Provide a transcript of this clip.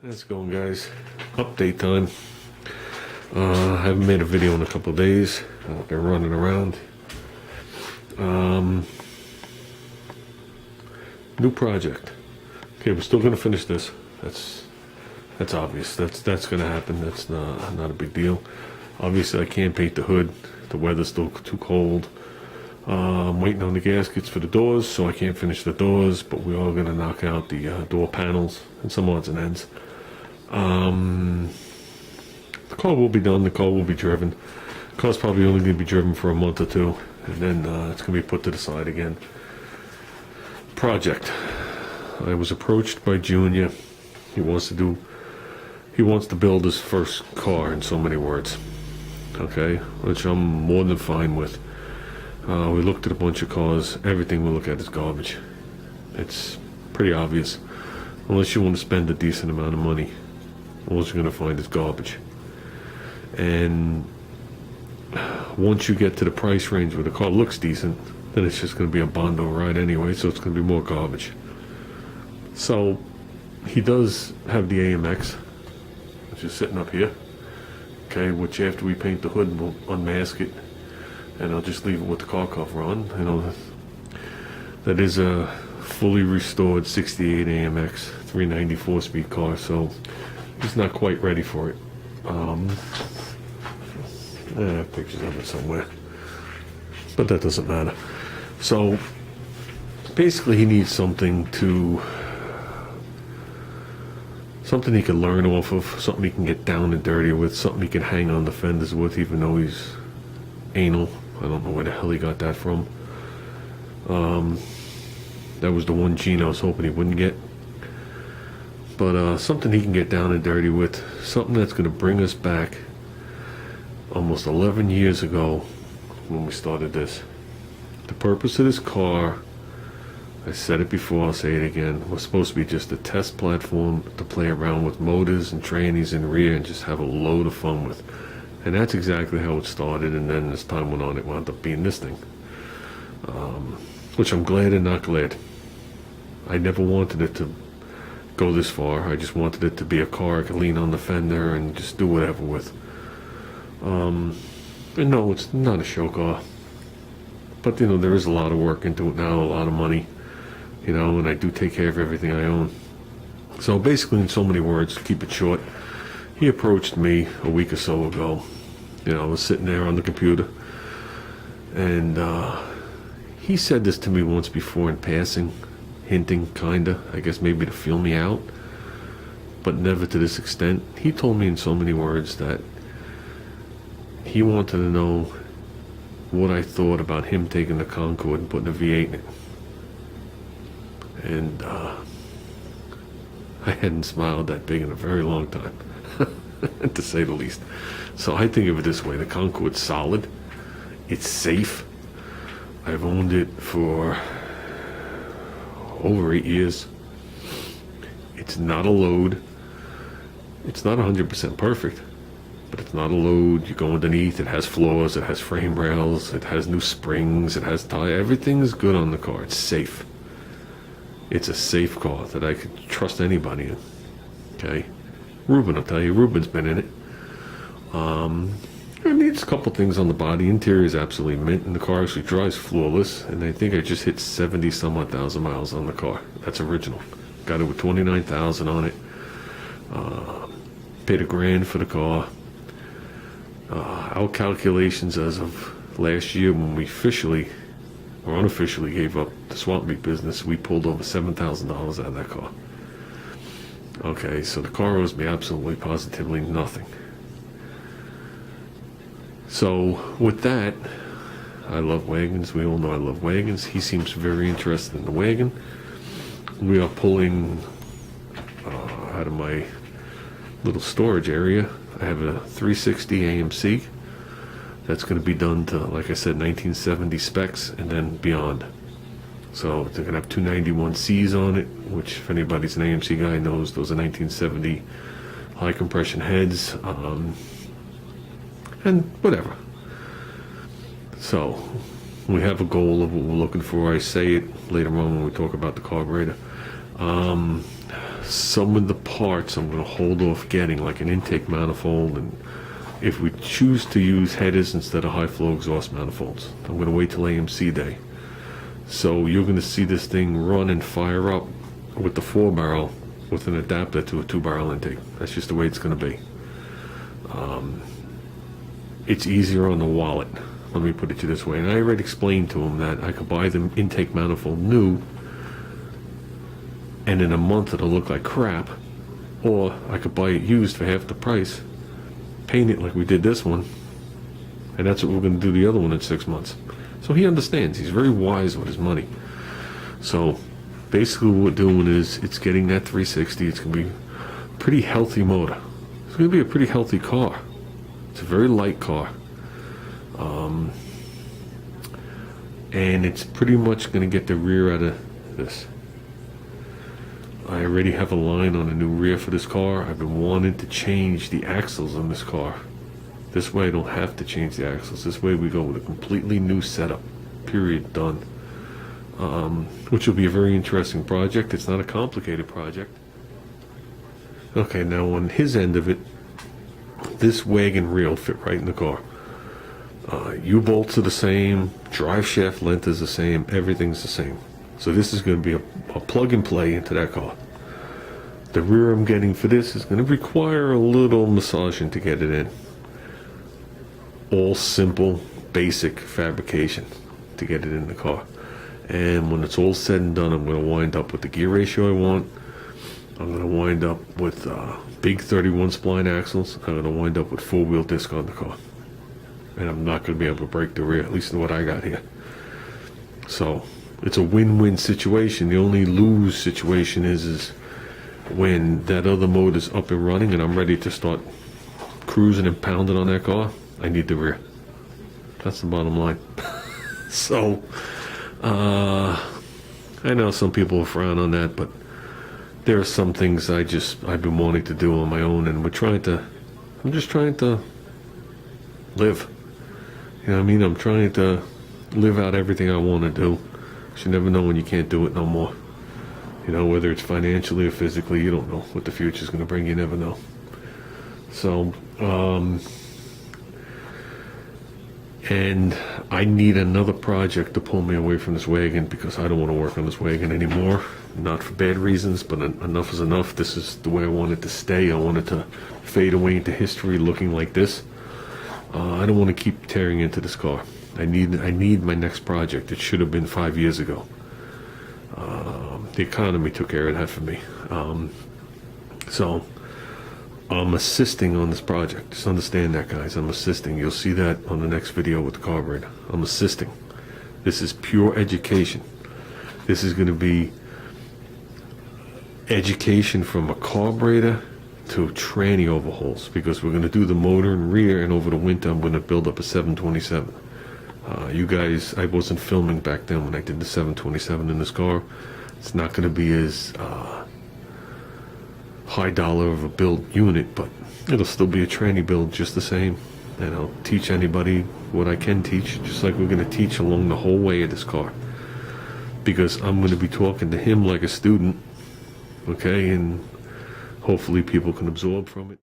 How's it going, guys? Update time. I haven't made a video in a couple of days. I've been running around. New project. Okay, we're still gonna finish this. That's obvious. That's gonna happen. That's not a big deal. Obviously, I can't paint the hood. The weather's still too cold. I'm waiting on the gaskets for the doors, so I can't finish the doors. But we are gonna knock out the door panels and some odds and ends. The car will be done. The car will be driven. The car's probably only going to be driven for a month or two, and then it's going to be put to the side again. Project. I was approached by Junior. He wants to build his first car, in so many words. Okay, which I'm more than fine with. We looked at a bunch of cars. Everything we look at is garbage. It's pretty obvious. Unless you want to spend a decent amount of money, all you're going to find is garbage. And once you get to the price range where the car looks decent, then it's just going to be a Bondo ride anyway, so it's going to be more garbage. So he does have the AMX, which is sitting up here. Okay, which after we paint the hood, we'll unmask it, and I'll just leave it with the car cover on. You know, that is a fully restored 68 AMX 394 speed car, so he's not quite ready for it. I have pictures of it somewhere, but that doesn't matter. So basically he needs something he can learn off of, something he can get down and dirty with, something he can hang on the fenders with, even though he's anal. I don't know where the hell he got that from. That was the one gene I was hoping he wouldn't get. But something he can get down and dirty with, something that's going to bring us back almost 11 years ago when we started this. The purpose of this car, I said it before, I'll say it again, was supposed to be just a test platform to play around with motors and trannies in the rear and just have a load of fun with. And that's exactly how it started, and then as time went on, it wound up being this thing. Which I'm glad and not glad. I never wanted it to go this far. I just wanted it to be a car I could lean on the fender and just do whatever with. And no, it's not a show car. But, you know, there is a lot of work into it now, a lot of money. You know, and I do take care of everything I own. So basically, in so many words, keep it short, he approached me a week or so ago. You know, I was sitting there on the computer, and he said this to me once before in passing, hinting, kinda, I guess maybe to feel me out, but never to this extent. He told me in so many words that he wanted to know what I thought about him taking the Concorde and putting a V8 in it. And I hadn't smiled that big in a very long time, to say the least. So I think of it this way: the Concorde's solid, it's safe. I've owned it for over 8 years. It's not a load. It's not 100% perfect, but it's not a load. You go underneath, it has floors, it has frame rails, it has new springs, it has tire. Everything's good on the car. It's safe. It's a safe car that I could trust anybody in. Okay, Ruben will tell you. Ruben's been in it. It needs a couple things on the body. Interior is absolutely mint, and the car actually drives flawless. And I think I just hit 70 some odd thousand miles on the car. That's original. Got it with 29,000 on it. Paid $1,000 for the car. Our calculations as of last year, when we officially or unofficially gave up the swap meet business, we pulled over $7,000 out of that car. Okay, so the car owes me absolutely, positively nothing. So with that, I love wagons. We all know I love wagons. He seems very interested in the wagon. We are pulling out of my little storage area. I have a 360 AMC that's going to be done to, like I said, 1970 specs and then beyond. So they're going to have 291Cs on it, which if anybody's an AMC guy knows, those are 1970 high compression heads, and whatever. So we have a goal of what we're looking for. I say it later on when we talk about the carburetor. some of the parts I'm going to hold off getting, like an intake manifold, and if we choose to use headers instead of high flow exhaust manifolds, I'm going to wait till AMC day. So you're going to see this thing run and fire up with the 4-barrel with an adapter to a 2-barrel intake. That's just the way it's going to be. It's easier on the wallet, let me put it to you this way. And I already explained to him that I could buy the intake manifold new, and in a month it'll look like crap, or I could buy it used for half the price, paint it like we did this one, and that's what we're going to do the other one in 6 months. So he understands. He's very wise with his money. So basically what we're doing is it's getting that 360. It's going to be a pretty healthy motor. It's going to be a pretty healthy car. It's a very light car. And it's pretty much going to get the rear out of this. I already have a line on a new rear for this car. I've been wanting to change the axles on this car. This way I don't have to change the axles. This way we go with a completely new setup. Period. Done. Which will be a very interesting project. It's not a complicated project. Okay, now on his end of it, this wagon rail fit right in the car. U-bolts are the same, drive shaft length is the same, everything's the same. So this is going to be a plug and play into that car. The rear I'm getting for this is going to require a little massaging to get it in. All simple, basic fabrication to get it in the car. And when it's all said and done, I'm going to wind up with the gear ratio I want. I'm going to wind up with big 31 spline axles. I'm going to wind up with 4-wheel disc on the car. And I'm not going to be able to break the rear, at least in what I got here. So it's a win-win situation. The only lose situation is when that other motor's up and running and I'm ready to start cruising and pounding on that car, I need the rear. That's the bottom line. So I know some people frown on that, but there are some things I've been wanting to do on my own, and I'm just trying to live. You know what I mean? I'm trying to live out everything I want to do. You never know when you can't do it no more. You know, whether it's financially or physically, you don't know what the future's going to bring. You never know. So, and I need another project to pull me away from this wagon because I don't want to work on this wagon anymore. Not for bad reasons, but enough is enough. This is the way I want it to stay. I want it to fade away into history looking like this. I don't want to keep tearing into this car. I need my next project. It should have been 5 years ago. The economy took care of that for me. So I'm assisting on this project. Just understand that, guys. I'm assisting. You'll see that on the next video with the carburetor. I'm assisting. This is pure education. This is going to be education from a carburetor to tranny overhauls, because we're going to do the motor and rear, and over the winter I'm going to build up a 727. You guys, I wasn't filming back then when I did the 727 in this car. It's not going to be as high dollar of a build unit, but it'll still be a tranny build just the same. And I'll teach anybody what I can teach, just like we're going to teach along the whole way of this car, because I'm going to be talking to him like a student, okay, and hopefully people can absorb from it.